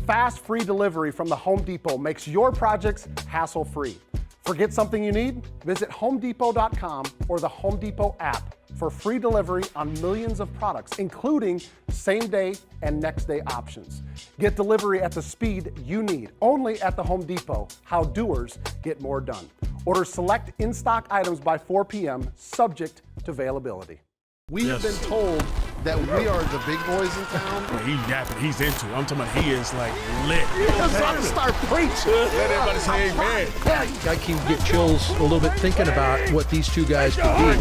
Fast, free delivery from the Home Depot makes your projects hassle-free. Forget something you need? Visit HomeDepot.com or the Home Depot app for free delivery on millions of products, including same-day and next-day options. Get delivery at the speed you need, only at the Home Depot. How doers get more done. Order select in-stock items by 4 p.m., subject to availability. We have been told that we are the big boys in town. Well, he's yapping. He's into it. I'm talking about he is like lit. He's trying to start preaching. Let everybody say amen. I can get chills a little bit thinking about what these two guys could be.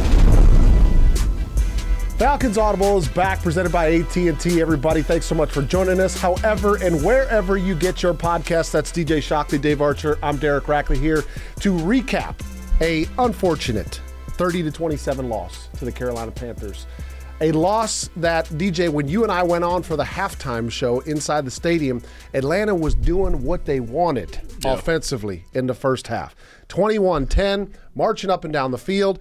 Falcons Audible is back, presented by AT&T. Everybody, thanks so much for joining us. However and wherever you get your podcast, that's DJ Shockley, Dave Archer. I'm Derek Rackley here to recap a unfortunate 30-27 loss to the Carolina Panthers. A loss that, DJ, when you and I went on for the halftime show inside the stadium, Atlanta was doing what they wanted offensively in the first half. 21-10, marching up and down the field.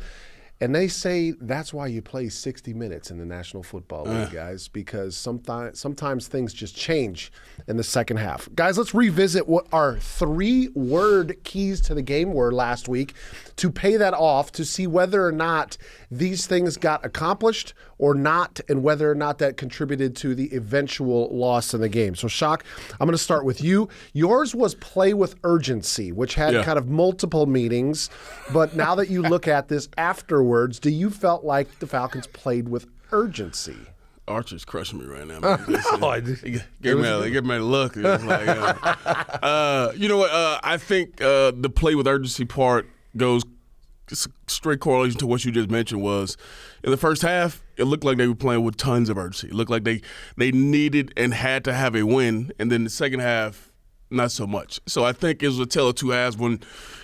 And they say that's why you play 60 minutes in the National Football League, guys, because sometimes things just change in the second half. Guys, let's revisit what our 3-word keys to the game were last week to pay that off, to see whether or not these things got accomplished or not, and whether or not that contributed to the eventual loss in the game. So, Shock, I'm going to start with you. Yours was play with urgency, which had kind of multiple meanings. But now that you look at this afterwards, do you felt like the Falcons played with urgency? Archer's crushing me right now, man. Give me a look. It's like, you know what? I think the play with urgency part goes straight correlation to what you just mentioned. Was in the first half, it looked like they were playing with tons of urgency. It looked like they needed and had to have a win. And then the second half, not so much. So I think it was a tale of two halves when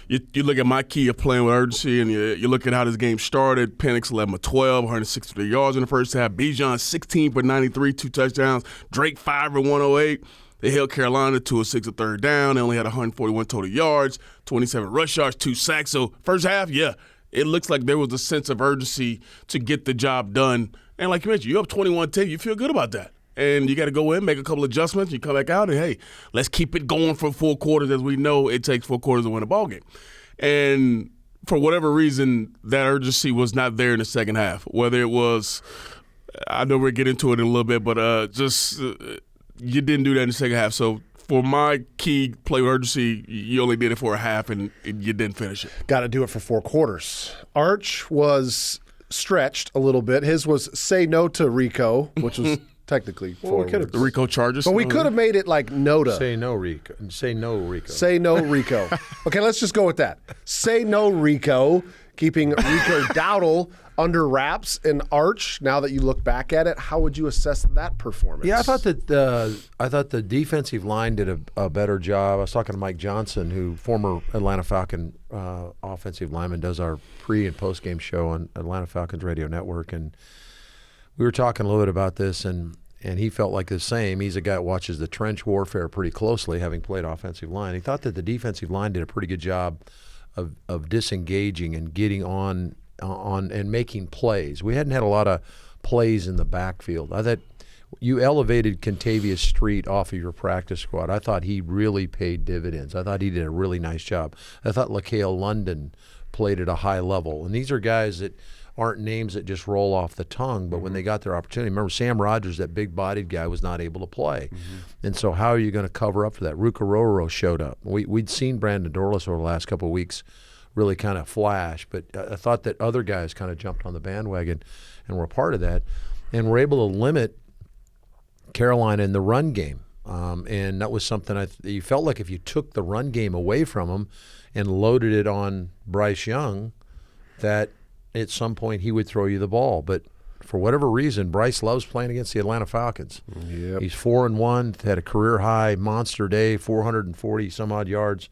you look at my key of playing with urgency and you look at how this game started. Penix 11 of 12, 163 yards in the first half. Bijan 16 for 93, 2 touchdowns. Drake 5 for 108. They held Carolina to a 6 of third down. They only had 141 total yards, 27 rush yards, 2 sacks. So first half, it looks like there was a sense of urgency to get the job done. And like you mentioned, you're up 21-10. You feel good about that. And you got to go in, make a couple adjustments. You come back out, and, hey, let's keep it going for 4 quarters, as we know it takes 4 quarters to win a ballgame. And for whatever reason, that urgency was not there in the second half. Whether it was – I know we'll get into it in a little bit, but you didn't do that in the second half. So for my key play with urgency, you only did it for a half, and you didn't finish it. Got to do it for 4 quarters. Arch was stretched a little bit. His was say no to Rico, which was – technically, the Rico charges. But we could have made it like Noda. Say no, Rico. Say no, Rico. Say no, Rico. Okay, let's just go with that. Say no, Rico. Keeping Rico Dowdle under wraps. And Arch, now that you look back at it, how would you assess that performance? Yeah, I thought the defensive line did a better job. I was talking to Mike Johnson, who former Atlanta Falcon offensive lineman, does our pre and post game show on Atlanta Falcons Radio Network, and we were talking a little bit about this, and he felt like the same. He's a guy that watches the trench warfare pretty closely, having played offensive line. He thought that the defensive line did a pretty good job of disengaging and getting on and making plays. We hadn't had a lot of plays in the backfield. I thought you elevated Contavious Street off of your practice squad. I thought he really paid dividends. I thought he did a really nice job. I thought LaCale London played at a high level. And these are guys that aren't names that just roll off the tongue, but when they got their opportunity, remember Sam Rogers, that big-bodied guy, was not able to play. And so how are you going to cover up for that? Rukaroro showed up. We'd seen Brandon Dorlus over the last couple of weeks really kind of flash, but I thought that other guys kind of jumped on the bandwagon and were a part of that, and were able to limit Carolina in the run game. And that was something you felt like if you took the run game away from them and loaded it on Bryce Young, that at some point he would throw you the ball. But for whatever reason, Bryce loves playing against the Atlanta Falcons. Yep. He's 4-1, had a career-high monster day, 440-some-odd yards.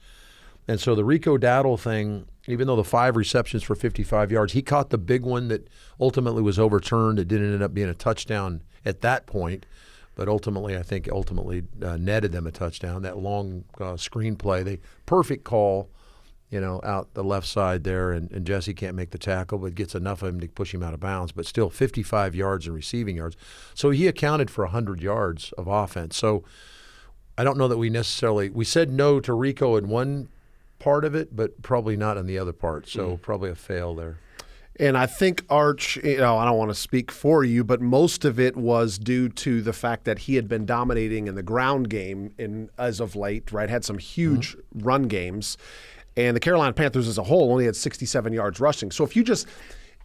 And so the Rico Dowdle thing, even though the 5 receptions for 55 yards, he caught the big one that ultimately was overturned. It didn't end up being a touchdown at that point. But ultimately, I think netted them a touchdown. That long screenplay, perfect call, out the left side there, and Jesse can't make the tackle, but gets enough of him to push him out of bounds. But still, 55 yards in receiving yards. So he accounted for 100 yards of offense. So I don't know that we said no to Rico in one part of it, but probably not in the other part. So probably a fail there. And I think Arch, I don't want to speak for you, but most of it was due to the fact that he had been dominating in the ground game as of late, right? Had some huge run games. And the Carolina Panthers as a whole only had 67 yards rushing. So if you just,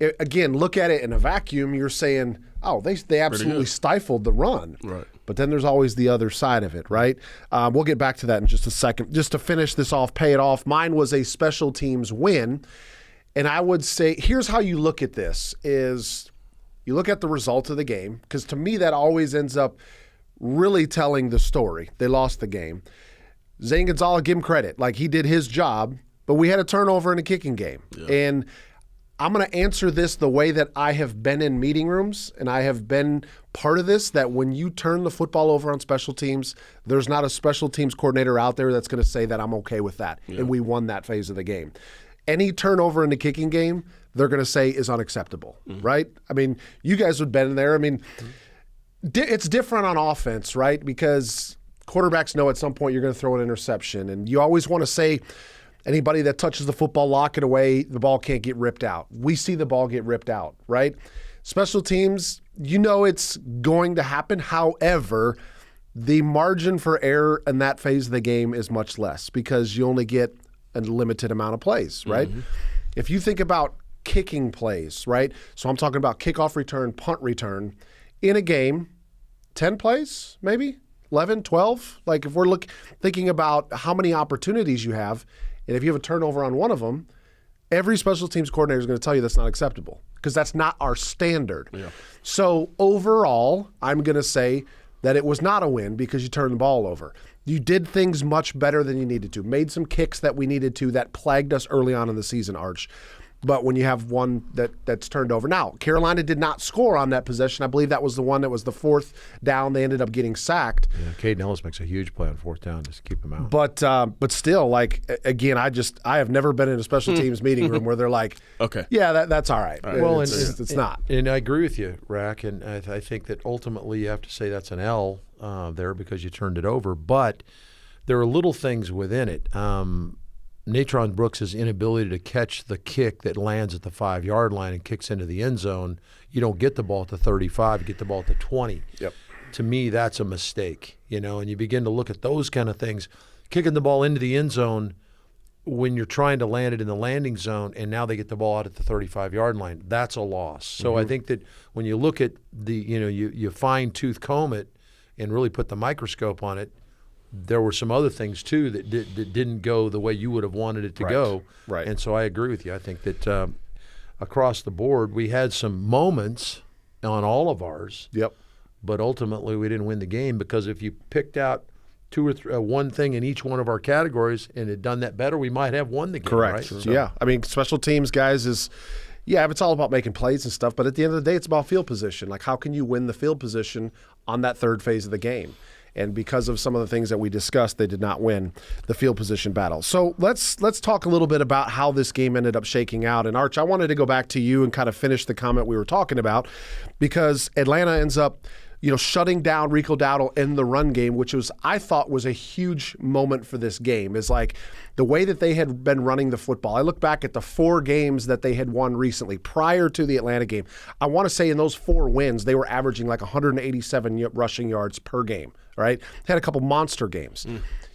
again, look at it in a vacuum, you're saying, oh, they absolutely stifled the run. Right. But then there's always the other side of it, right? We'll get back to that in just a second. Just to finish this off, pay it off, mine was a special teams win. And I would say, here's how you look at this, is you look at the result of the game, because to me that always ends up really telling the story. They lost the game. Zane Gonzalez, give him credit. Like, he did his job, but we had a turnover in a kicking game. Yeah. And I'm going to answer this the way that I have been in meeting rooms, and I have been part of this, that when you turn the football over on special teams, there's not a special teams coordinator out there that's going to say that I'm okay with that, and we won that phase of the game. Any turnover in the kicking game, they're going to say is unacceptable, right? I mean, you guys have been there. I mean, it's different on offense, right? Because quarterbacks know at some point you're going to throw an interception, and you always want to say anybody that touches the football, lock it away, the ball can't get ripped out. We see the ball get ripped out, right? Special teams, you know it's going to happen. However, the margin for error in that phase of the game is much less because you only get a limited amount of plays, right? If you think about kicking plays, right? So I'm talking about kickoff return, punt return. In a game, 10 plays, maybe 11, 12. Like if we're thinking about how many opportunities you have, and if you have a turnover on one of them, every special teams coordinator is going to tell you that's not acceptable because that's not our standard. Yeah. So overall, I'm going to say that it was not a win because you turned the ball over. You did things much better than you needed to. Made some kicks that we needed to that plagued us early on in the season, Arch. But when you have one that's turned over. Now, Carolina did not score on that possession. I believe that was the one that was the fourth down. They ended up getting sacked. Yeah, Caden Ellis makes a huge play on fourth down just to keep him out. But still, like, again, I have never been in a special teams meeting room where they're like, okay, yeah, that's all right. Well, it's not. And I agree with you, Rack, and I think that ultimately you have to say that's an L there because you turned it over. But there are little things within it. Natron Brooks' inability to catch the kick that lands at the 5-yard line and kicks into the end zone, you don't get the ball at the 35, you get the ball at the 20. Yep. To me, that's a mistake, and you begin to look at those kind of things. Kicking the ball into the end zone when you're trying to land it in the landing zone and now they get the ball out at the 35-yard line, that's a loss. So I think that when you look at you fine-tooth comb it and really put the microscope on it, there were some other things, too, that didn't go the way you would have wanted it to go. Right. And so I agree with you. I think that across the board, we had some moments on all of ours. Yep. But ultimately, we didn't win the game because if you picked out two or one thing in each one of our categories and had done that better, we might have won the game. Correct. Right? So. Yeah. I mean, special teams, guys, it's all about making plays and stuff. But at the end of the day, it's about field position. Like, how can you win the field position on that third phase of the game? And because of some of the things that we discussed, they did not win the field position battle. So let's talk a little bit about how this game ended up shaking out. And Arch, I wanted to go back to you and kind of finish the comment we were talking about because Atlanta ends up shutting down Rico Dowdle in the run game, which I thought was a huge moment for this game, is like the way that they had been running the football. I look back at the 4 games that they had won recently prior to the Atlanta game. I want to say in those 4 wins, they were averaging like 187 rushing yards per game, right? Had a couple monster games.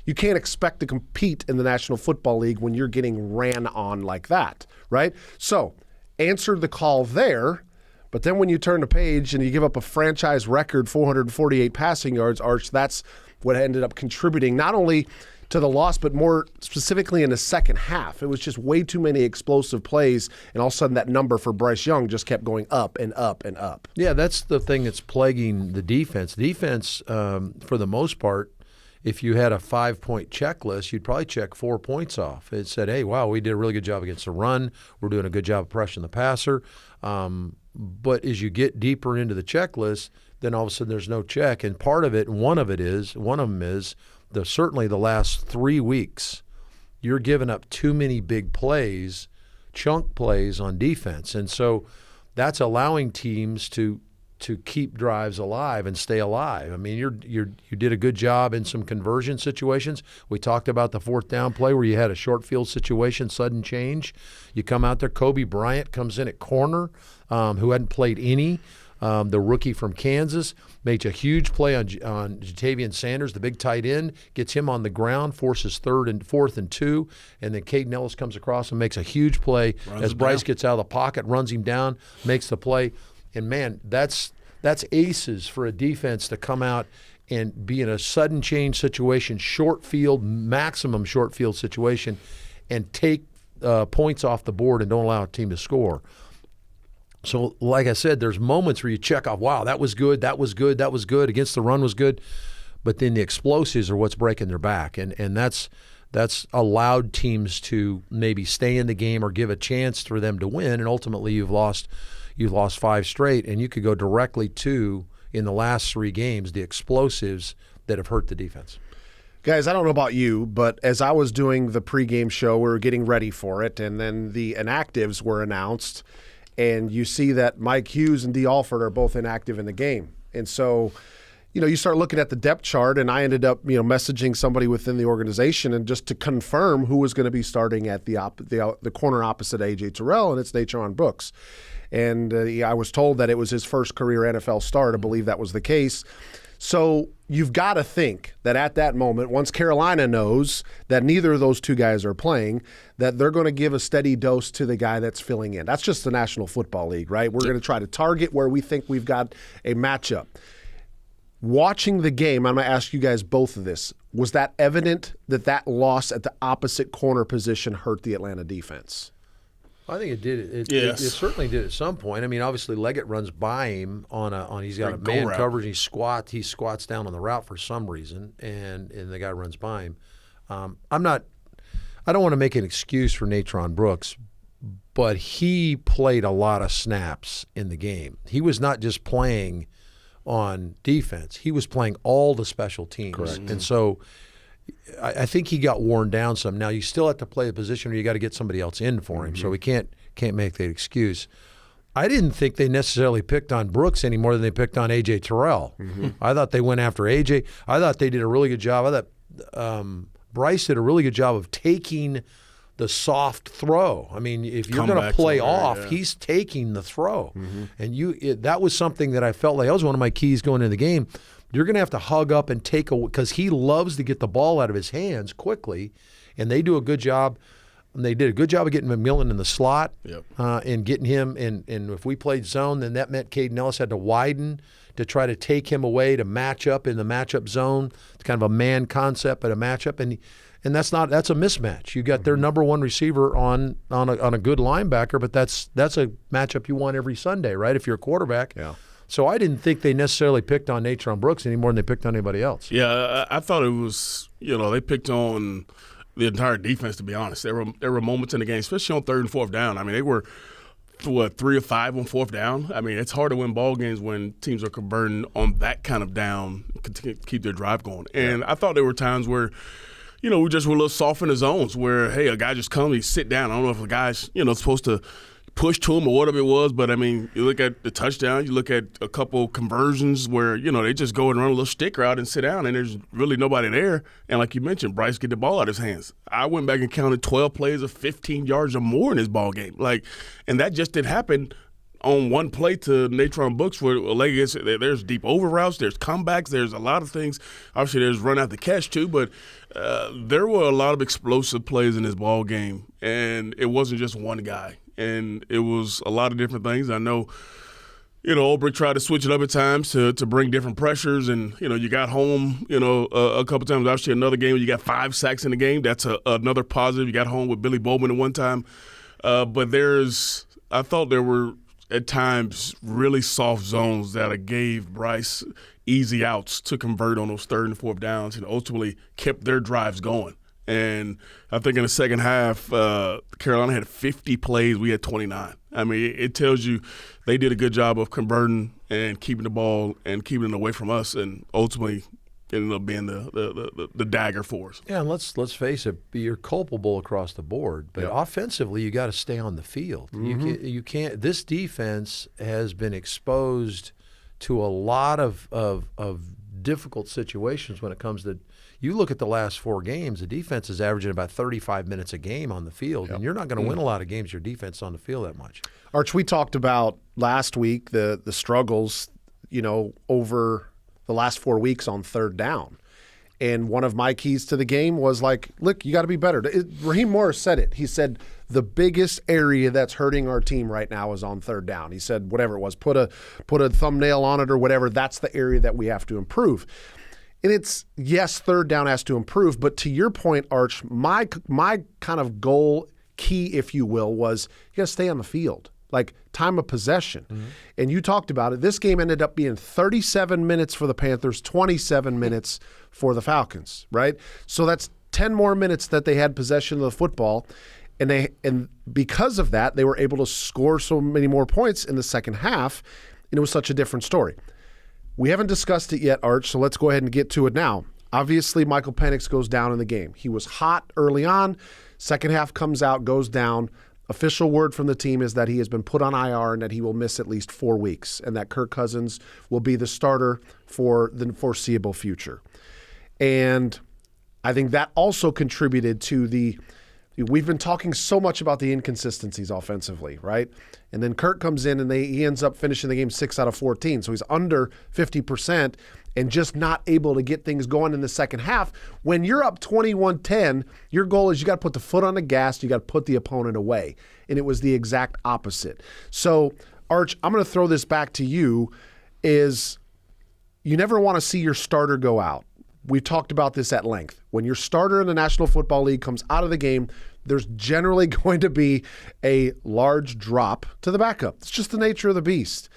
You can't expect to compete in the National Football League when you're getting ran on like that, right? So answered the call there. But then when you turn the page and you give up a franchise record 448 passing yards, Arch, that's what ended up contributing not only to the loss, but more specifically in the second half. It was just way too many explosive plays, and all of a sudden that number for Bryce Young just kept going up and up and up. Yeah, that's the thing that's plaguing the defense. Defense, for the most part, if you had a 5-point checklist, you'd probably check 4 points off. It said, hey, wow, we did a really good job against the run. We're doing a good job of pressuring the passer. But as you get deeper into the checklist, then all of a sudden there's no check. And part of it, one of them is certainly the last 3 weeks, you're giving up too many big plays, chunk plays on defense. And so that's allowing teams to to keep drives alive and stay alive. I mean, you did a good job in some conversion situations. We talked about the fourth down play where you had a short field situation, sudden change. You come out there, Kobe Bryant comes in at corner, who hadn't played any. The rookie from Kansas makes a huge play on Jatavian Sanders, the big tight end, gets him on the ground, forces 4th and 2, and then Caden Ellis comes across and makes a huge play as Bryce gets out of the pocket, runs him down, makes the play. And, man, that's aces for a defense to come out and be in a sudden change situation, short field, maximum short field situation, and take points off the board and don't allow a team to score. So, like I said, there's moments where you check off, wow, that was good, that was good, that was good, against the run was good, but then the explosives are what's breaking their back, and that's allowed teams to maybe stay in the game or give a chance for them to win, and ultimately you've lost 5 straight, and you could go directly to, in the last 3 games, the explosives that have hurt the defense. Guys, I don't know about you, but as I was doing the pregame show, we were getting ready for it, and then the inactives were announced. And you see that Mike Hughes and Dee Alford are both inactive in the game. And so, you start looking at the depth chart, and I ended up, messaging somebody within the organization and just to confirm who was going to be starting at the corner opposite A.J. Terrell, and it's Natron Brooks. And I was told that it was his first career NFL start. I believe that was the case. So you've got to think that at that moment, once Carolina knows that neither of those two guys are playing, that they're going to give a steady dose to the guy that's filling in. That's just the National Football League, right? We're going to try to target where we think we've got a matchup. Watching the game, I'm going to ask you guys both of this. Was that evident that loss at the opposite corner position hurt the Atlanta defense? I think it did. Yes. It certainly did at some point. I mean, obviously Leggett runs by him he's got a man coverage. He squats down on the route for some reason, and the guy runs by him. I don't want to make an excuse for Natron Brooks, but he played a lot of snaps in the game. He was not just playing on defense. He was playing all the special teams. Correct. And so I think he got worn down some. Now you still have to play a position where you got to get somebody else in for him, so we can't make that excuse. I didn't think they necessarily picked on Brooks any more than they picked on A.J. Terrell. I thought they went after A.J. I thought they did a really good job. I thought Bryce did a really good job of taking the soft throw. I mean, if you're going to play off, he's taking the throw. And that was something that I felt like that was one of my keys going into the game. You're going to have to hug up and take because he loves to get the ball out of his hands quickly, and they do a good job. And they did a good job of getting McMillan in the slot and getting him. And if we played zone, then that meant Caden Ellis had to widen to try to take him away to match up in the matchup zone. It's kind of a man concept, but a matchup, and that's a mismatch. You got their number one receiver on a good linebacker, but that's a matchup you want every Sunday, right? If you're a quarterback. Yeah. So I didn't think they necessarily picked on Natron Brooks any more than they picked on anybody else. Yeah, I thought it was, they picked on the entire defense, to be honest. There were moments in the game, especially on 3rd and 4th down. I mean, they were, 3 of 5 on 4th down? I mean, it's hard to win ball games when teams are converting on that kind of down to keep their drive going. And I thought there were times where, we just were a little soft in the zones where, hey, a guy just comes, he sit down. I don't know if a guy's, supposed to push to him or whatever it was, but I mean, you look at the touchdown, you look at a couple conversions where, they just go and run a little stick route and sit down, and there's really nobody there. And like you mentioned, Bryce get the ball out of his hands. I went back and counted 12 plays of 15 yards or more in this ball game. And that just didn't happen on one play to Natron Brooks where there's deep over routes, there's comebacks, there's a lot of things. Obviously, there's run out the catch too, but there were a lot of explosive plays in this ball game, and it wasn't just one guy. And it was a lot of different things. I know, Ulbrich tried to switch it up at times to bring different pressures. And, you got home, a couple times. Obviously, another game where you got 5 sacks in the game. That's another positive. You got home with Billy Bowman at one time. But I thought there were, at times, really soft zones that gave Bryce easy outs to convert on those 3rd and 4th downs and ultimately kept their drives going. And I think in the second half, Carolina had 50 plays. We had 29. I mean, it tells you they did a good job of converting and keeping the ball and keeping it away from us, and ultimately ended up being the dagger for us. Yeah, and let's face it, you're culpable across the board, but offensively you got to stay on the field. You can't. This defense has been exposed to a lot of difficult situations when it comes to. You look at the last 4 games, the defense is averaging about 35 minutes a game on the field, and you're not going to win a lot of games your defense on the field that much. Arch, we talked about last week the struggles, over the last 4 weeks on third down. And one of my keys to the game was like, look, you got to be better. Raheem Morris said it. He said the biggest area that's hurting our team right now is on third down. He said whatever it was, put a thumbnail on it or whatever. That's the area that we have to improve. And it's, yes, third down has to improve. But to your point, Arch, my kind of goal, key, if you will, was you got to stay on the field. Like time of possession. Mm-hmm. And you talked about it. This game ended up being 37 minutes for the Panthers, 27 minutes for the Falcons, right? So that's 10 more minutes that they had possession of the football. And because of that, they were able to score so many more points in the second half. And it was such a different story. We haven't discussed it yet, Arch, so let's go ahead and get to it now. Obviously, Michael Penix goes down in the game. He was hot early on. Second half comes out, goes down. Official word from the team is that he has been put on IR and that he will miss at least 4 weeks, and that Kirk Cousins will be the starter for the foreseeable future. And I think that also contributed to we've been talking so much about the inconsistencies offensively, right? And then Kirk comes in and he ends up finishing the game 6 out of 14. So he's under 50% and just not able to get things going in the second half. When you're up 21-10, your goal is you got to put the foot on the gas, you got to put the opponent away. And it was the exact opposite. So, Arch, I'm going to throw this back to you, is you never want to see your starter go out. We've talked about this at length. When your starter in the National Football League comes out of the game, there's generally going to be a large drop to the backup. It's just the nature of the beast.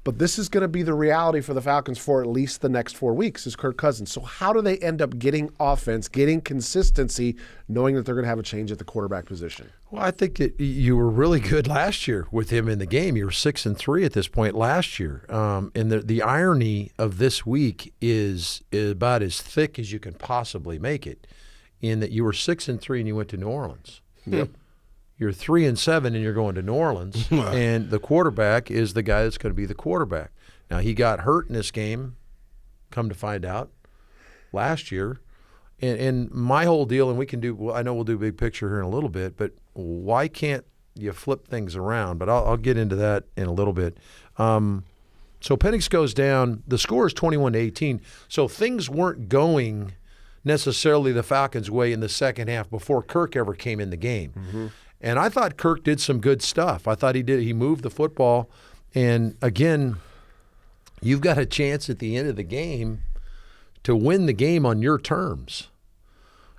But this is going to be the reality for the Falcons for at least the next 4 weeks is Kirk Cousins. So how do they end up getting offense, getting consistency, knowing that they're going to have a change at the quarterback position? Well, I think that you were really good last year with him in the game. You were 6-3 at this point last year. And the irony of this week is about as thick as you can possibly make it, in that you were 6-3 and you went to New Orleans. Yep. You're 3-7 and you're going to New Orleans, and the quarterback is the guy that's going to be the quarterback. Now, he got hurt in this game, come to find out, last year. And my whole deal, and I know we'll do big picture here in a little bit, but why can't you flip things around? But I'll get into that in a little bit. So Penix goes down. The score is 21-18. So things weren't going necessarily the Falcons' way in the second half before Kirk ever came in the game. Mm-hmm. And I thought Kirk did some good stuff. I thought he moved the football. And again, you've got a chance at the end of the game to win the game on your terms.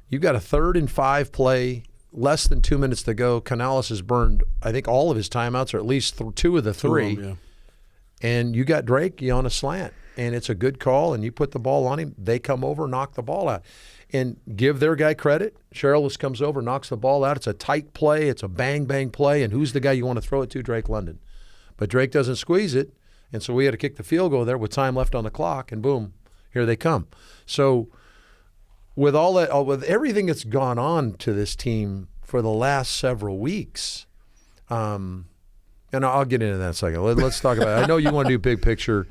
You've got a 3rd and 5 play, less than 2 minutes to go. Canales has burned, I think, all of his timeouts, or at least 2 of the 3. Yeah. And you got Drake on a slant. And it's a good call, and you put the ball on him. They come over, knock the ball out. And give their guy credit. Sherrills comes over, knocks the ball out. It's a tight play. It's a bang-bang play. And who's the guy you want to throw it to? Drake London. But Drake doesn't squeeze it, and so we had to kick the field goal there with time left on the clock, and boom, here they come. So with all that, with everything that's gone on to this team for the last several weeks, and I'll get into that in a second. Let's talk about it. I know you want to do big picture.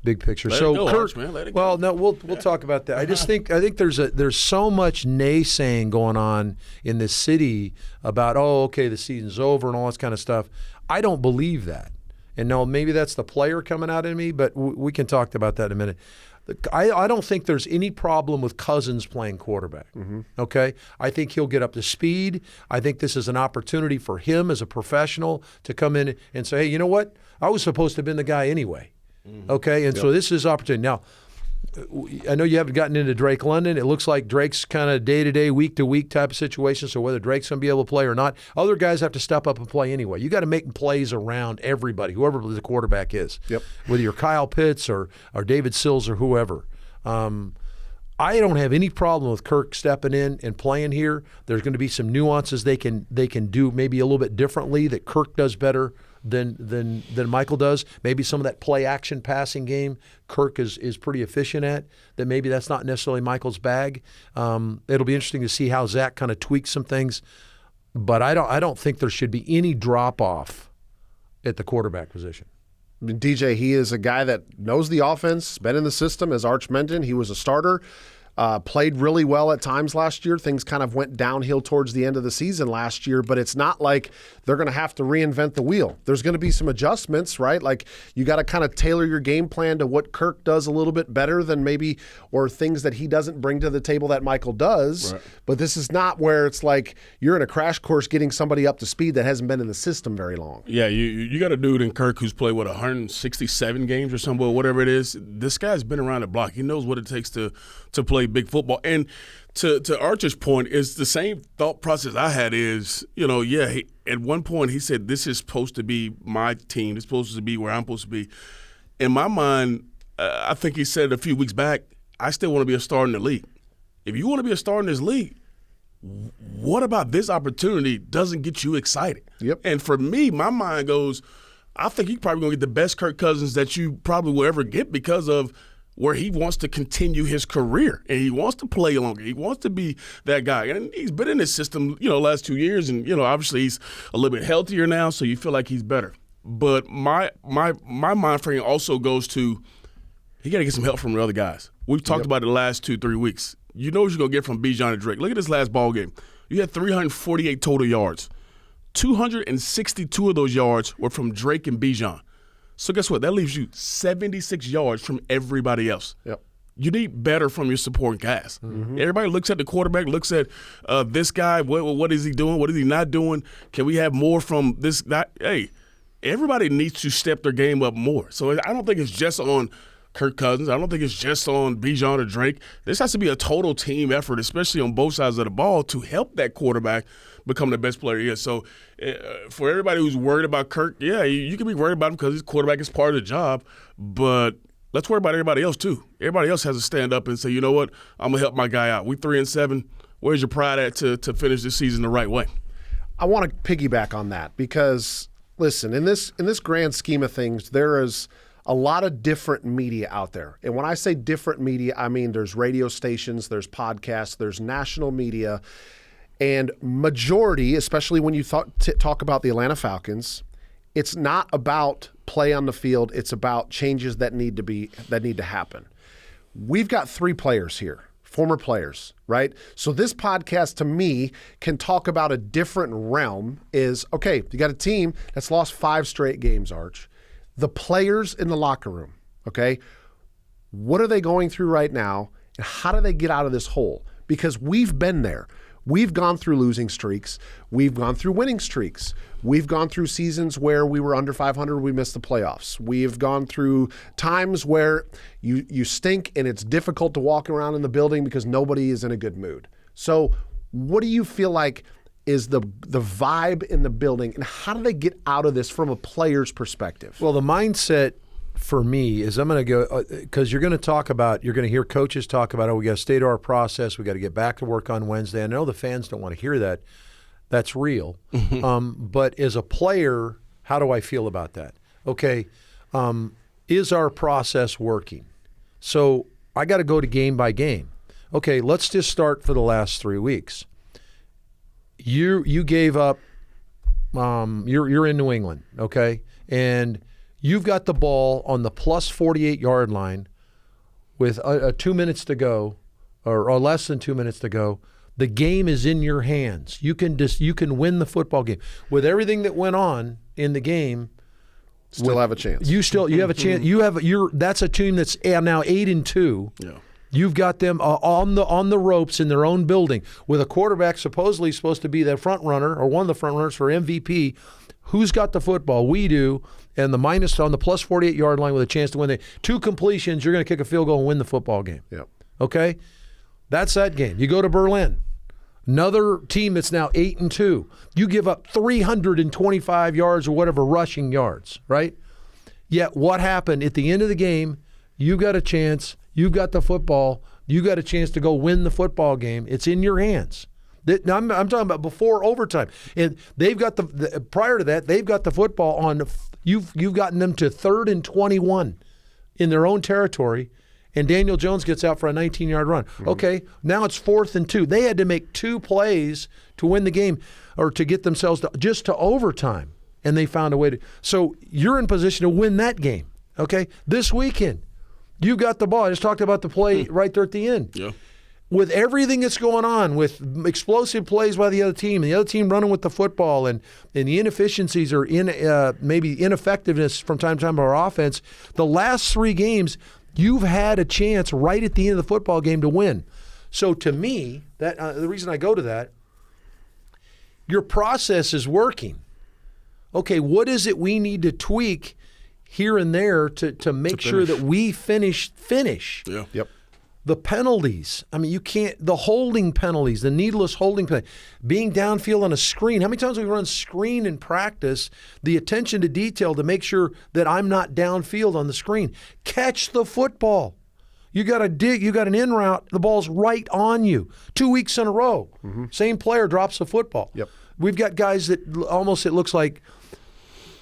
So go, Kirk, Arch, man. Let it go. well, no, we'll talk about that. I just think there's so much naysaying going on in this city about the season's over and all this kind of stuff. I don't believe that. And no, maybe that's the player coming out in me, but we can talk about that in a minute. I don't think there's any problem with Cousins playing quarterback. Mm-hmm. Okay? I think he'll get up to speed. I think this is an opportunity for him as a professional to come in and say, hey, you know what? I was supposed to have been the guy anyway. Mm-hmm. Okay? And so this is opportunity. Now, I know you haven't gotten into Drake London. It looks like Drake's kind of day-to-day, week-to-week type of situation, so whether Drake's going to be able to play or not, other guys have to step up and play anyway. You got to make plays around everybody, whoever the quarterback is. Yep. Whether you're Kyle Pitts or David Sills or whoever. I don't have any problem with Kirk stepping in and playing here. There's going to be some nuances they can do maybe a little bit differently that Kirk does better than Michael does. Maybe some of that play action passing game Kirk is pretty efficient at, that maybe that's not necessarily Michael's bag. It'll be interesting to see how Zach kind of tweaks some things, but I don't think there should be any drop off at the quarterback position. I mean, DJ, he is a guy that knows the offense, been in the system, as Arch mentioned. He was a starter. Played really well at times last year. Things kind of went downhill towards the end of the season last year, but it's not like they're going to have to reinvent the wheel. There's going to be some adjustments, right? Like you got to kind of tailor your game plan to what Kirk does a little bit better than maybe, or things that he doesn't bring to the table that Michael does. Right. But this is not where it's like you're in a crash course getting somebody up to speed that hasn't been in the system very long. Yeah, you got a dude in Kirk who's played, 167 games or something, whatever it is. This guy's been around the block. He knows what it takes to play big football. And to Archer's point, is the same thought process I had is, at one point he said, this is supposed to be my team. It's supposed to be where I'm supposed to be. In my mind, I think he said a few weeks back, I still want to be a star in the league. If you want to be a star in this league, what about this opportunity doesn't get you excited? Yep. And for me, my mind goes, I think you're probably going to get the best Kirk Cousins that you probably will ever get because of where he wants to continue his career and he wants to play longer. He wants to be that guy. And he's been in this system, last 2 years, and, obviously he's a little bit healthier now, so you feel like he's better. But my mind frame also goes to he got to get some help from the other guys. We've talked about it the last 2-3 weeks. You know what you're going to get from Bijan and Drake. Look at this last ball game. You had 348 total yards. 262 of those yards were from Drake and Bijan. So guess what? That leaves you 76 yards from everybody else. Yep. You need better from your supporting cast. Mm-hmm. Everybody looks at the quarterback, looks at this guy. What is he doing? What is he not doing? Can we have more from this guy? Hey, everybody needs to step their game up more. So I don't think it's just on Kirk Cousins. I don't think it's just on Bijan or Drake. This has to be a total team effort, especially on both sides of the ball, to help that quarterback become the best player he is. So for everybody who's worried about Kirk, yeah, you can be worried about him because his quarterback is part of the job, but let's worry about everybody else too. Everybody else has to stand up and say, you know what, I'm going to help my guy out. We 3-7. Where's your pride at to finish this season the right way? I want to piggyback on that because, listen, in this grand scheme of things, there is a lot of different media out there. And when I say different media, I mean there's radio stations, there's podcasts, there's national media. And majority, especially when you talk about the Atlanta Falcons, it's not about play on the field. It's about changes that need to happen. We've got 3 players here, former players, right? So this podcast, to me, can talk about a different realm. Is okay. You got a team that's lost 5 straight games, Arch. The players in the locker room, okay? What are they going through right now, and how do they get out of this hole? Because we've been there. We've gone through losing streaks. We've gone through winning streaks. We've gone through seasons where we were under 500, we missed the playoffs. We've gone through times where you stink and it's difficult to walk around in the building because nobody is in a good mood. So what do you feel like is the vibe in the building, and how do they get out of this from a player's perspective? Well, the mindset for me is I'm going to go because you're going to hear coaches talk about, we got to stay to our process. We got to get back to work on Wednesday. I know the fans don't want to hear that. That's real. But as a player, how do I feel about that? Okay, is our process working? So I got to go to game by game. Okay, let's just start for the last 3 weeks. You gave up. You're in New England, okay, and you've got the ball on the plus 48-yard line with 2 minutes to go, or less than 2 minutes to go. The game is in your hands. You can win the football game with everything that went on in the game. Still have a chance. You have a chance. That's a team that's now 8-2. Yeah. You've got them on the ropes in their own building with a quarterback supposedly supposed to be the front runner or one of the front runners for MVP. Who's got the football? We do. And the minus on the plus 48-yard line with a chance to win the 2 completions, you're going to kick a field goal and win the football game. Yep. Okay? That's that game. You go to Berlin. Another team that's now 8-2. You give up 325 yards or whatever rushing yards, right? Yet what happened at the end of the game, you got a chance, you've got the football, you got a chance to go win the football game. It's in your hands. Now, I'm talking about before overtime. And they've got prior to that, they've got the football on, you've gotten them to 3rd and 21 in their own territory, and Daniel Jones gets out for a 19-yard run. Mm-hmm. Okay, now it's 4th and 2. They had to make 2 plays to win the game or to get themselves just to overtime. and they found a way to. So you're in position to win that game. Okay, this weekend, you got the ball. I just talked about the play right there at the end. Yeah. With everything that's going on, with explosive plays by the other team, and the other team running with the football, and the inefficiencies or maybe ineffectiveness from time to time of our offense, the last 3 games, you've had a chance right at the end of the football game to win. So to me, that the reason I go to that, your process is working. Okay, what is it we need to tweak here and there to make sure that we finish? Yeah. Yep. The penalties. I mean, you can't. The holding penalties, the needless holding penalties, being downfield on a screen. How many times have we run screen in practice? The attention to detail to make sure that I'm not downfield on the screen. Catch the football. You got to dig. You got an in route. The ball's right on you. 2 weeks in a row. Same player drops the football. Yep. We've got guys that almost, it looks like,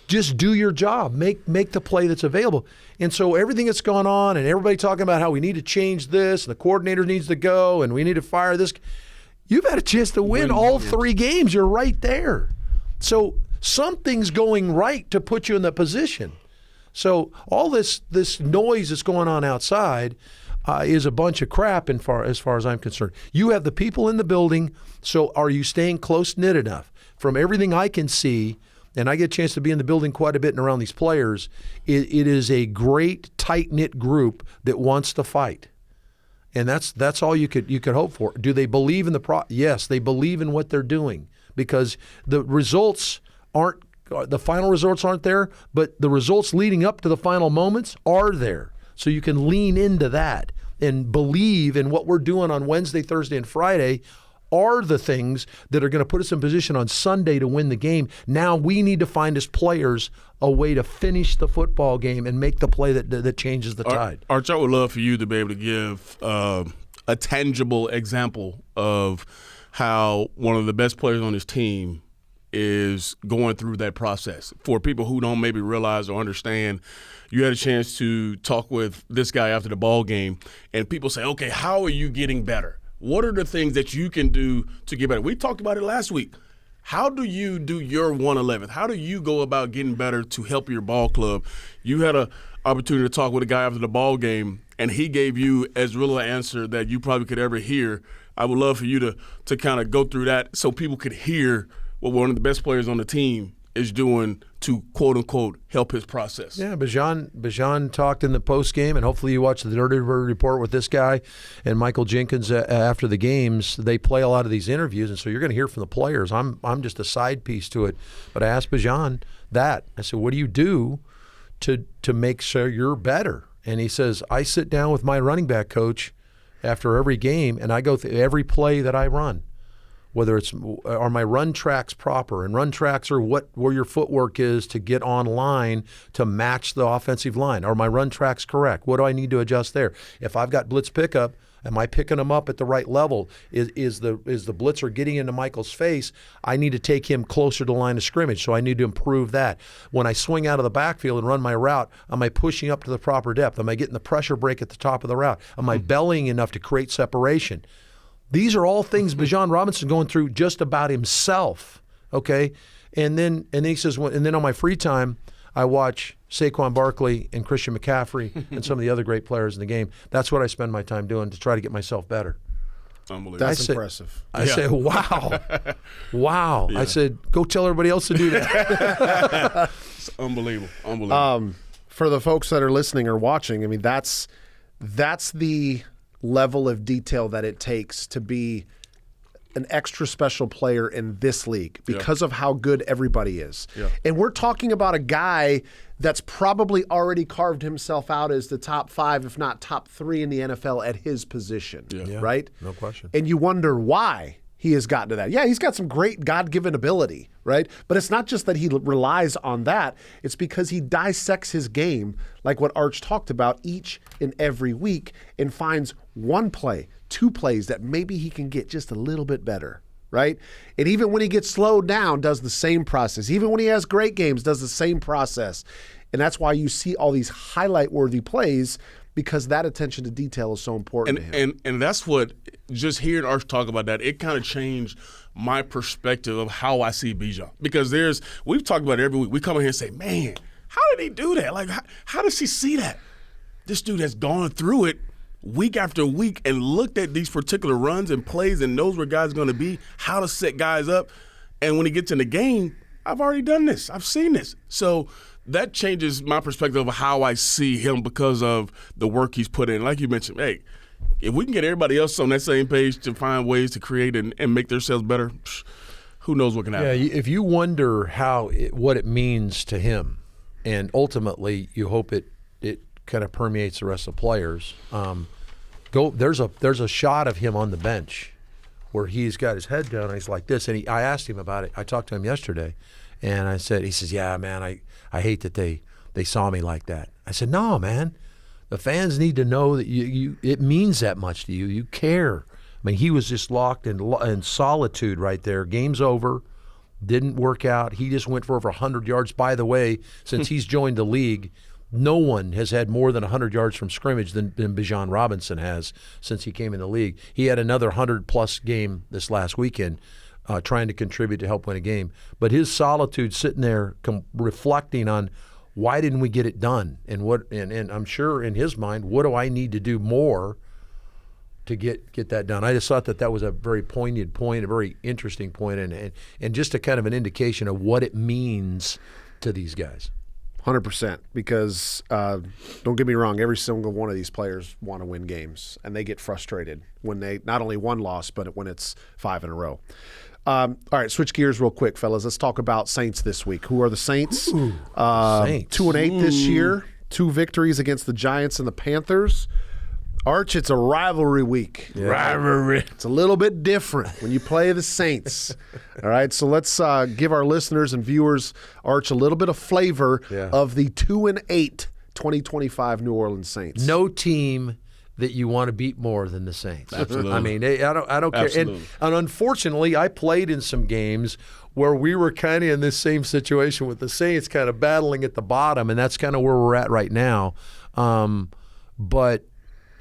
just do your job. Make the play that's available. And so everything that's gone on, and everybody talking about how we need to change this, and the coordinator needs to go, and we need to fire this. You've had a chance to win all 3 games. You're right there. So something's going right to put you in that position. So all this noise that's going on outside is a bunch of crap as far as I'm concerned. You have the people in the building, so are you staying close-knit enough? From everything I can see, and I get a chance to be in the building quite a bit and around these players, it is a great, tight-knit group that wants to fight. And that's all you could hope for. Do they believe in Yes, they believe in what they're doing, because the results aren't – the final results aren't there, but the results leading up to the final moments are there. So you can lean into that and believe in what we're doing on Wednesday, Thursday, and Friday are the things that are going to put us in position on Sunday to win the game. Now we need to find as players a way to finish the football game and make the play that changes the tide. Arch, I would love for you to be able to give a tangible example of how one of the best players on this team is going through that process. For people who don't maybe realize or understand, you had a chance to talk with this guy after the ball game, and people say, okay, how are you getting better? What are the things that you can do to get better? We talked about it last week. How do you do your 111th? How do you go about getting better to help your ball club? You had an opportunity to talk with a guy after the ball game, and he gave you as real an answer that you probably could ever hear. I would love for you to kind of go through that so people could hear what one of the best players on the team is doing to, quote-unquote, help his process. Yeah, Bijan talked in the postgame, and hopefully you watch the Dirty Bird Report with this guy and Michael Jenkins after the games. They play a lot of these interviews, and so you're going to hear from the players. I'm just a side piece to it. But I asked Bijan that. I said, what do you do to make sure you're better? And he says, I sit down with my running back coach after every game, and I go through every play that I run. Whether it's are my run tracks proper, and run tracks are where your footwork is to get on line to match the offensive line. Are my run tracks correct? What do I need to adjust there? If I've got blitz pickup, am I picking them up at the right level? Is the blitzer getting into Michael's face? I need to take him closer to the line of scrimmage, so I need to improve that. When I swing out of the backfield and run my route, am I pushing up to the proper depth? Am I getting the pressure break at the top of the route? Am I bellying enough to create separation? These are all things Bijan Robinson's going through just about himself, okay? And then he says, and then on my free time, I watch Saquon Barkley and Christian McCaffrey and some of the other great players in the game. That's what I spend my time doing to try to get myself better. Unbelievable. That's impressive. I say, wow. Wow. Yeah. I said, go tell everybody else to do that. It's unbelievable. For the folks that are listening or watching, I mean, that's the level of detail that it takes to be an extra special player in this league because of how good everybody is. Yeah. And we're talking about a guy that's probably already carved himself out as the top 5, if not top 3 in the NFL at his position, right? No question. And you wonder why he has gotten to that. Yeah, he's got some great God-given ability, right? But it's not just that he relies on that. It's because he dissects his game, like what Arch talked about, each and every week, and finds one play, 2 plays that maybe he can get just a little bit better, right? And even when he gets slowed down, does the same process. Even when he has great games, does the same process. And that's why you see all these highlight-worthy plays because that attention to detail is so important to him. And that's what, just hearing Arch talk about that, it kind of changed my perspective of how I see Bijan. Because we've talked about it every week. We come in here and say, man, how did he do that? Like, how does he see that? This dude has gone through it week after week and looked at these particular runs and plays and knows where guys are going to be, how to set guys up. And when he gets in the game, I've already done this. I've seen this. So that changes my perspective of how I see him because of the work he's put in. Like you mentioned, hey, if we can get everybody else on that same page to find ways to create and make themselves better, who knows what can happen. Yeah, if you wonder what it means to him, and ultimately you hope it kind of permeates the rest of the players, there's a shot of him on the bench where he's got his head down and he's like this. And I asked him about it. I talked to him yesterday, and he says, yeah, man, I hate that they saw me like that. I said, no, man. The fans need to know that it means that much to you. You care. I mean, he was just locked in solitude right there. Game's over. Didn't work out. He just went for over 100 yards. By the way, since he's joined the league, no one has had more than 100 yards from scrimmage than Bijan Robinson has since he came in the league. He had another 100-plus game this last weekend trying to contribute to help win a game. But his solitude sitting there reflecting on why didn't we get it done? And and I'm sure in his mind, what do I need to do more to get that done? I just thought that was a very poignant point, a very interesting point, and just a kind of an indication of what it means to these guys. 100%, because don't get me wrong, every single one of these players want to win games, and they get frustrated when they not only one loss, but when it's 5 in a row. All right, switch gears real quick, fellas. Let's talk about Saints this week. Who are the Saints? Saints. 2-8 this year, 2 victories against the Giants and the Panthers. Arch, it's a rivalry week. Yeah. Rivalry. It's a little bit different when you play the Saints. All right, so let's give our listeners and viewers, Arch, a little bit of flavor of the 2-8 2025 New Orleans Saints. No team that you want to beat more than the Saints. Absolutely. I mean, I don't care. And unfortunately, I played in some games where we were kind of in this same situation with the Saints, kind of battling at the bottom, and that's kind of where we're at right now. But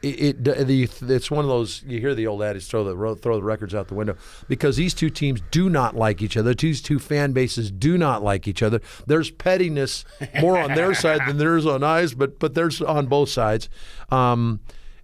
it's one of those, you hear the old adage, throw the records out the window, because these two teams do not like each other. These two fan bases do not like each other. There's pettiness more on their side than there is on ours, but there's on both sides.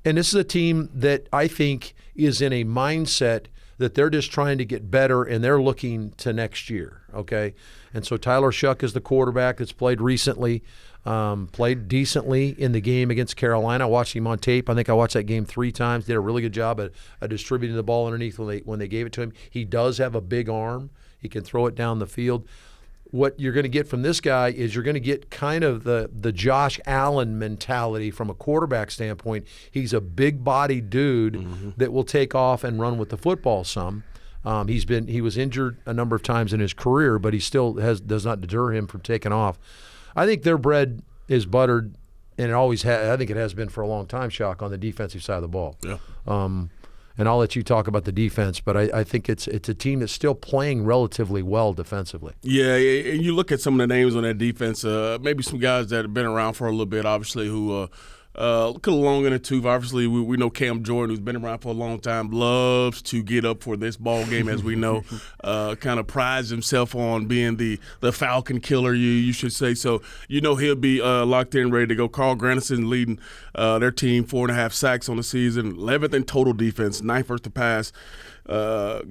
And this is a team that I think is in a mindset that they're just trying to get better, and they're looking to next year, okay? And so Tyler Shuck is the quarterback that's played recently, played decently in the game against Carolina. I watched him on tape. I think I watched that game 3 times. Did a really good job at distributing the ball underneath when they gave it to him. He does have a big arm. He can throw it down the field. What you're going to get from this guy is you're going to get kind of the Josh Allen mentality from a quarterback standpoint. He's a big-bodied dude that will take off and run with the football some. He was injured a number of times in his career, but he still does not deter him from taking off. I think their bread is buttered, and it always I think it has been for a long time, Shock, on the defensive side of the ball. Yeah. And I'll let you talk about the defense, but I think it's a team that's still playing relatively well defensively. Yeah, and you look at some of the names on that defense, maybe some guys that have been around for a little bit, obviously, who look a little long in the tooth. Obviously, we know Cam Jordan, who's been around for a long time, loves to get up for this ball game, as we know. Kind of prides himself on being the Falcon killer, you should say. So he'll be locked in, ready to go. Carl Granderson leading their team, 4.5 sacks on the season, 11th in total defense, 9th versus the pass.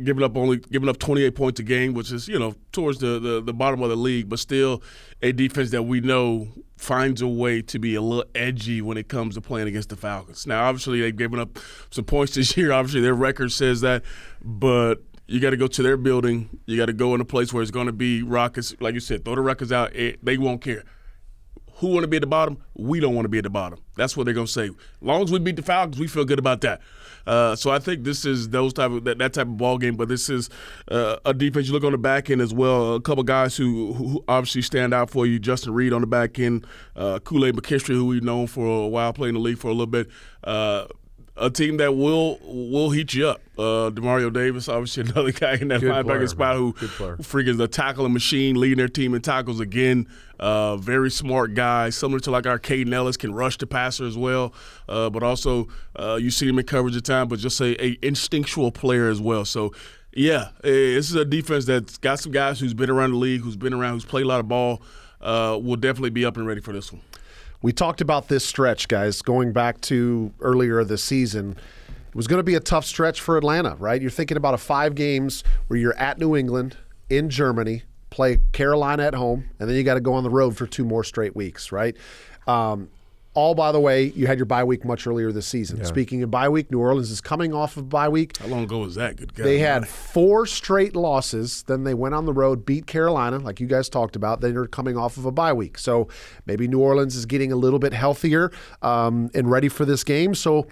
Giving up 28 points a game, which is towards the bottom of the league, but still a defense that we know finds a way to be a little edgy when it comes to playing against the Falcons. Now, obviously, they've given up some points this year. Obviously, their record says that, but you got to go to their building. You got to go in a place where it's going to be raucous. Like you said, throw the records out. They won't care. Who want to be at the bottom? We don't want to be at the bottom. That's what they're going to say. As long as we beat the Falcons, we feel good about that. So I think this is that type of ball game. But this is a defense. You look on the back end as well. A couple guys who obviously stand out for you. Justin Reed on the back end. Kool-Aid McKinstry, who we've known for a while, playing the league for a little bit. a team that will heat you up. Demario Davis, obviously another guy in that linebacker spot who freaking is a tackling machine, leading their team in tackles again. Very smart guy, similar to like our Caden Ellis, can rush the passer as well. But also you see him in coverage at time, but just a instinctual player as well. So, yeah, this is a defense that's got some guys who's been around the league, who's played a lot of ball. Will definitely be up and ready for this one. We talked about this stretch, guys, going back to earlier this season. It was going to be a tough stretch for Atlanta, right? You're thinking about 5 games where you're at New England, in Germany, play Carolina at home, and then you got to go on the road for 2 more straight weeks, right? All, by the way, you had your bye week much earlier this season. Yeah. Speaking of bye week, New Orleans is coming off of bye week. How long ago was that? Good God. They had 4 straight losses. Then they went on the road, beat Carolina, like you guys talked about. Then they're coming off of a bye week. So maybe New Orleans is getting a little bit healthier and ready for this game. So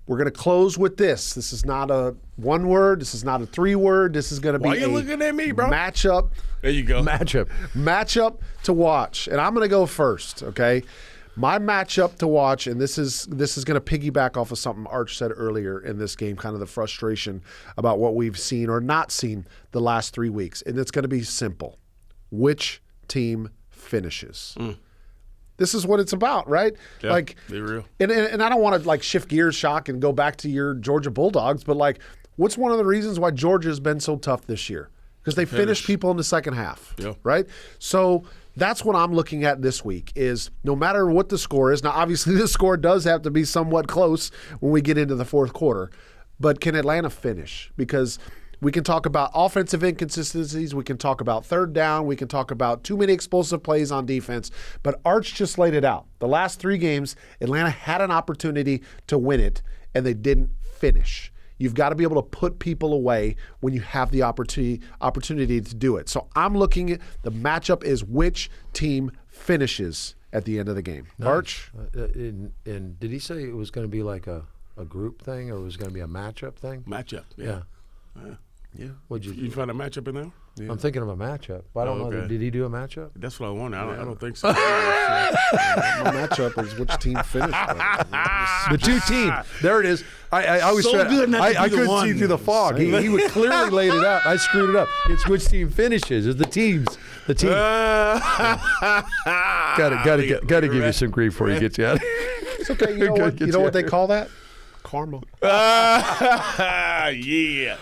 we're going to close with this. This is not a 1 word. This is not a 3 word. This is going to be Why you looking at me, bro? Matchup. There you go. Matchup to watch. And I'm going to go first, okay? My matchup to watch, and this is going to piggyback off of something Arch said earlier in this game, kind of the frustration about what we've seen or not seen the last 3 weeks. And it's going to be simple. Which team finishes? This is what it's about, right? Yeah, like, be real. And I don't want to like shift gears, Shock, and go back to your Georgia Bulldogs, but like, what's one of the reasons why Georgia has been so tough this year? Because they finish people in the second half, right? So that's what I'm looking at this week is no matter what the score is. Now, obviously, the score does have to be somewhat close when we get into the fourth quarter. But can Atlanta finish? Because we can talk about offensive inconsistencies. We can talk about third down. We can talk about too many explosive plays on defense. But Arch just laid it out. The last 3 games, Atlanta had an opportunity to win it, and they didn't finish. You've got to be able to put people away when you have the opportunity to do it. So I'm looking at the matchup is which team finishes at the end of the game. Nice. Arch? And did he say it was going to be like a group thing or it was going to be a matchup thing? Matchup, yeah. What'd you find a matchup in there? Yeah. I'm thinking of a matchup. I don't know. Did he do a matchup? That's what I wanted. I don't think so. My matchup is which team finished. The 2 teams. There it is. I always I couldn't see through the fog. He would clearly laid it out. I screwed it up. It's which team finishes. It's the teams. The team. Got to give you some grief before he gets you out. It's okay. You know what they call that? Karma. Yeah.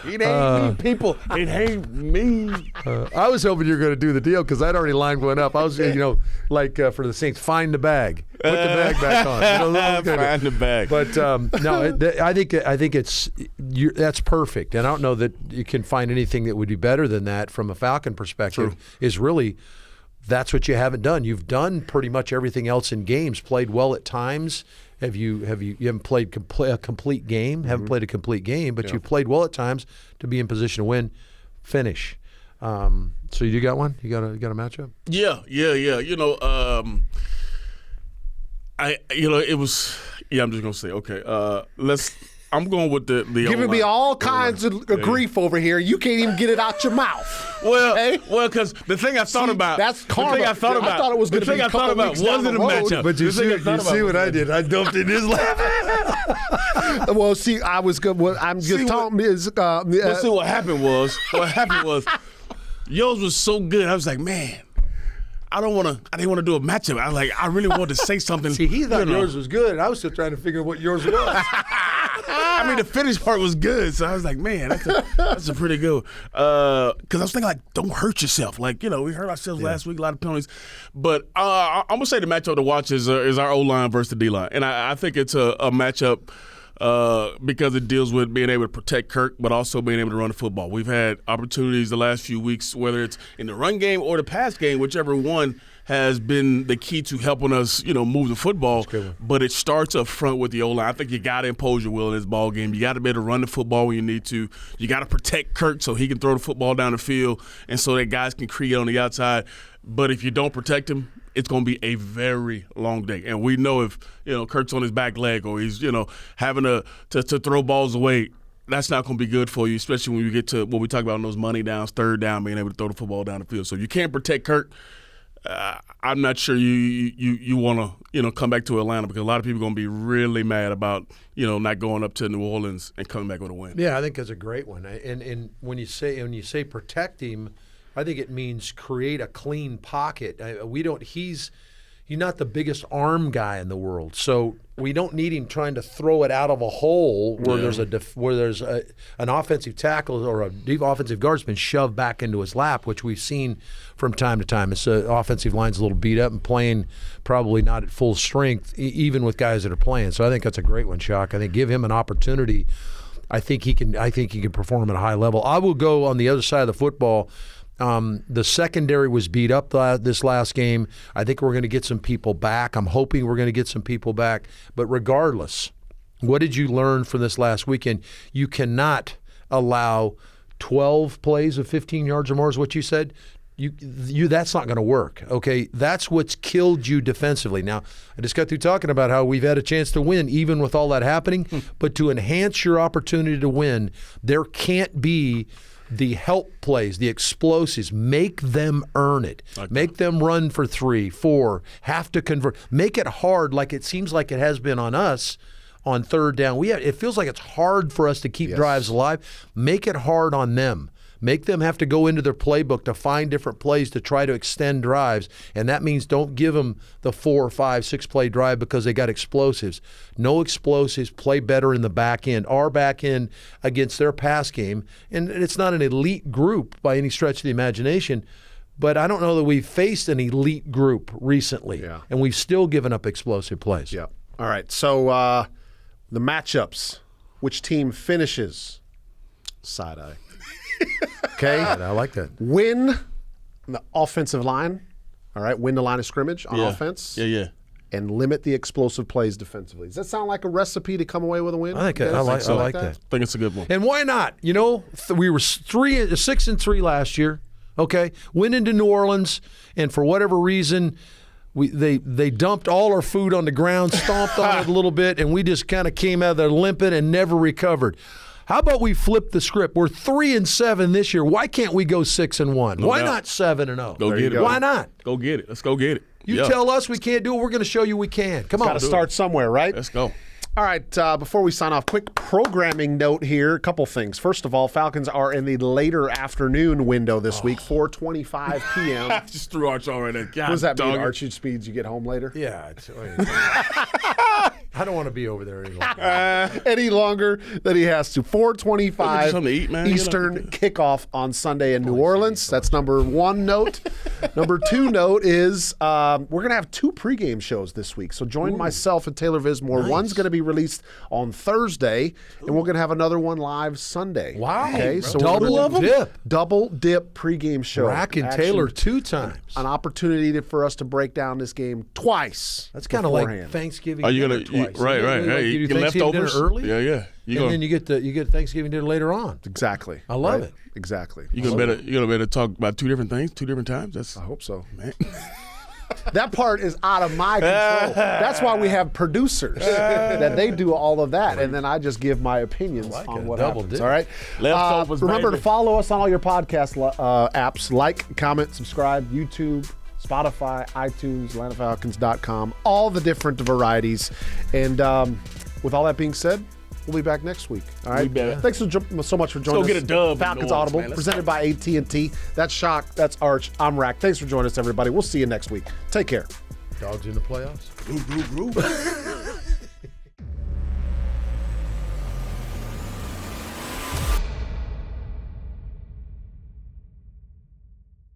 It ain't me, people. It ain't me. I was hoping you were going to do the deal because I'd already lined one up. I was, like for the Saints, find the bag. Put the bag back on. Find the bag. But no, I think that's perfect. And I don't know that you can find anything that would be better than that from a Falcon perspective. True. Is really that's what you haven't done. You've done pretty much everything else in games. Played well at times. You haven't played a complete game. Haven't played a complete game, but you've played well at times to be in position to win. Finish. So you got one? You got a matchup? Yeah. It was. Yeah, I'm just gonna say okay. I'm going with the giving me all kinds of grief over here. You can't even get it out your mouth. Well, because the thing I thought about. That's karma. The thing I thought it was going to be a couple weeks down the road. Matchup. But you see what I did? I dumped in his lap. Well, see, I was good. What I'm just talking is. See, what happened was yours was so good. I was like, man. I didn't want to do a matchup. I really wanted to say something. See, he thought yours was good. I was still trying to figure out what yours was. I mean, the finish part was good, so I was like, man, that's a pretty good. Because I was thinking, like, don't hurt yourself. Like, we hurt ourselves last week, a lot of penalties. But I'm gonna say the matchup to watch is our O-line versus the D-line, and I think it's a matchup. Because it deals with being able to protect Kirk, but also being able to run the football. We've had opportunities the last few weeks, whether it's in the run game or the pass game, whichever one has been the key to helping us, move the football. But it starts up front with the O-line. I think you got to impose your will in this ball game. You got to be able to run the football when you need to. You got to protect Kirk so he can throw the football down the field and so that guys can create on the outside. But if you don't protect him, it's going to be a very long day. And we know if, Kirk's on his back leg or he's, having to throw balls away, that's not going to be good for you, especially when you get to what we talk about on those money downs, third down, being able to throw the football down the field. So if you can't protect Kirk, I'm not sure you want to come back to Atlanta, because a lot of people are going to be really mad about not going up to New Orleans and coming back with a win. Yeah, I think that's a great one. And when you say protect him, I think it means create a clean pocket. He's not the biggest arm guy in the world, so we don't need him trying to throw it out of a hole where there's an offensive tackle or a deep offensive guard's been shoved back into his lap, which we've seen from time to time. It's offensive line's a little beat up and playing probably not at full strength, even with guys that are playing. So I think that's a great one, Shock. I think give him an opportunity. I think he can perform at a high level. I will go on the other side of the football. The secondary was beat up this last game. I think we're going to get some people back. I'm hoping we're going to get some people back. But regardless, what did you learn from this last weekend? You cannot allow 12 plays of 15 yards or more is what you said. That's not going to work, okay? That's what's killed you defensively. Now, I just got through talking about how we've had a chance to win even with all that happening. But to enhance your opportunity to win, there can't be the help plays, the explosives. Make them earn it. Make them run for 3, 4, have to convert. Make it hard, like it seems like it has been on us on third down. It feels like it's hard for us to keep drives alive. Make it hard on them. Make them have to go into their playbook to find different plays to try to extend drives, and that means don't give them the 4, 5, 6 play drive because they got explosives. No explosives. Play better in the back end. Our back end against their pass game, and it's not an elite group by any stretch of the imagination, but I don't know that we've faced an elite group recently, and we've still given up explosive plays. Yeah. All right, so the matchups, which team finishes? Side-eye. Okay. I like that. Win the offensive line. All right. Win the line of scrimmage on offense. Yeah. And limit the explosive plays defensively. Does that sound like a recipe to come away with a win? I like that. I like that. I think it's a good one. And why not? We were 6-3 last year. Okay. Went into New Orleans, and for whatever reason, they dumped all our food on the ground, stomped on it a little bit, and we just kind of came out of there limping and never recovered. How about we flip the script? We're 3-7 this year. Why can't we go 6-1? Why not 7-0? Go get it. Why not? Go get it. Let's go get it. You tell us we can't do it. We're going to show you we can. Come on. Got to start somewhere, right? Let's go. All right, before we sign off, quick programming note here. A couple things. First of all, Falcons are in the later afternoon window this week, 4:25 p.m. I just threw Arch all right there. What does that mean, Archie speeds you get home later? Yeah. I don't want to be over there any longer. Any longer than he has to. 4:25 something to eat, man. Eastern kickoff on Sunday in New Orleans. That's number one note. Number two note is we're going to have 2 pregame shows this week. So join myself and Taylor Vismore. Nice. One's going to be released on Thursday, and we're going to have another one live Sunday. Wow. Okay, so double dip pregame show. Rack and Taylor 2 times. An opportunity for us to break down this game twice. That's kind of like Thanksgiving. Are you dinner gonna? twice. Right. You get do Thanksgiving dinner leftovers early. Yeah. Then you get Thanksgiving dinner later on. Exactly. I love it. Exactly. You gonna better talk about 2 different things, 2 different times. I hope so. Man. That part is out of my control. That's why we have producers that they do all of that, and then I just give my opinions on what happens. dip. All right. Leftovers, remember baby. to follow us on all your podcast apps. Like, comment, subscribe. YouTube, Spotify, iTunes, AtlantaFalcons.com. All the different varieties. And with all that being said, we'll be back next week. All right. Thanks so much for joining us. get a dub in Falcons New Orleans, Audible, man. Let's presented by AT&T. That's Shock. That's Arch. I'm Rack. Thanks for joining us, everybody. We'll see you next week. Take care. Dogs in the playoffs. Group.